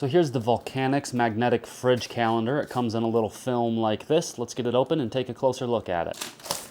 So here's the Volcanics magnetic fridge calendar. It comes in a little film like this. Let's get it open and take a closer look at it.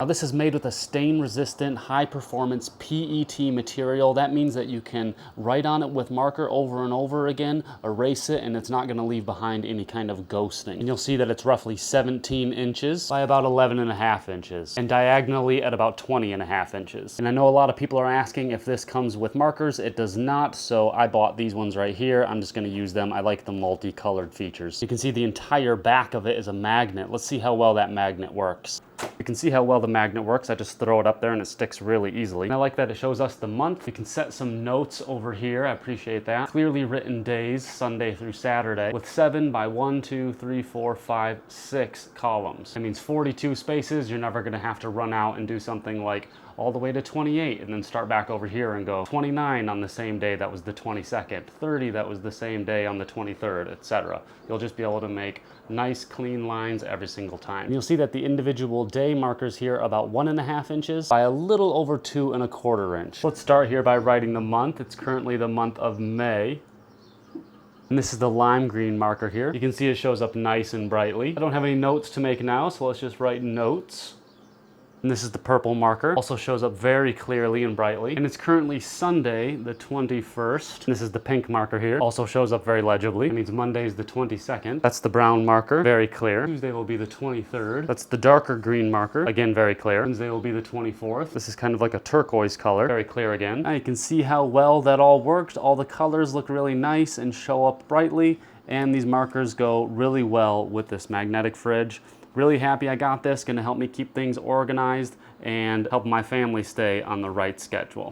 Now this is made with a stain-resistant, high-performance PET material. That means that you can write on it with marker over and over again, erase it, and it's not gonna leave behind any kind of ghosting. And you'll see that it's roughly 17 inches by about 11.5 inches, and diagonally at about 20.5 inches. And I know a lot of people are asking if this comes with markers. It does not, so I bought these ones right here. I'm just gonna use them. I like the multicolored features. You can see the entire back of it is a magnet. Let's see how well that magnet works. You can see how well the magnet works. I just throw it up there and it sticks really easily. And I like that it shows us the month. We can set some notes over here. I appreciate that. Clearly written days, Sunday through Saturday, with 7 by 1, 2, 3, 4, 5, 6 columns. That means 42 spaces. You're never gonna have to run out and do something like all the way to 28 and then start back over here and go 29 on the same day that was the 22nd, 30 that was the same day on the 23rd, etc. You'll just be able to make nice clean lines every single time. And you'll see that the individual day markers here are about 1.5 inches by a little over 2.25 inches. Let's start here by writing the month. It's currently the month of May. And this is the lime green marker here. You can see it shows up nice and brightly. I don't have any notes to make now, so let's just write notes. And this is the purple marker. Also shows up very clearly and brightly. And it's currently Sunday, the 21st. And this is the pink marker here. Also shows up very legibly. It means Monday's the 22nd. That's the brown marker, very clear. Tuesday will be the 23rd. That's the darker green marker, again, very clear. Wednesday will be the 24th. This is kind of like a turquoise color, very clear again. Now you can see how well that all worked. All the colors look really nice and show up brightly. And these markers go really well with this magnetic fridge. Really happy I got this. Gonna help me keep things organized and help my family stay on the right schedule.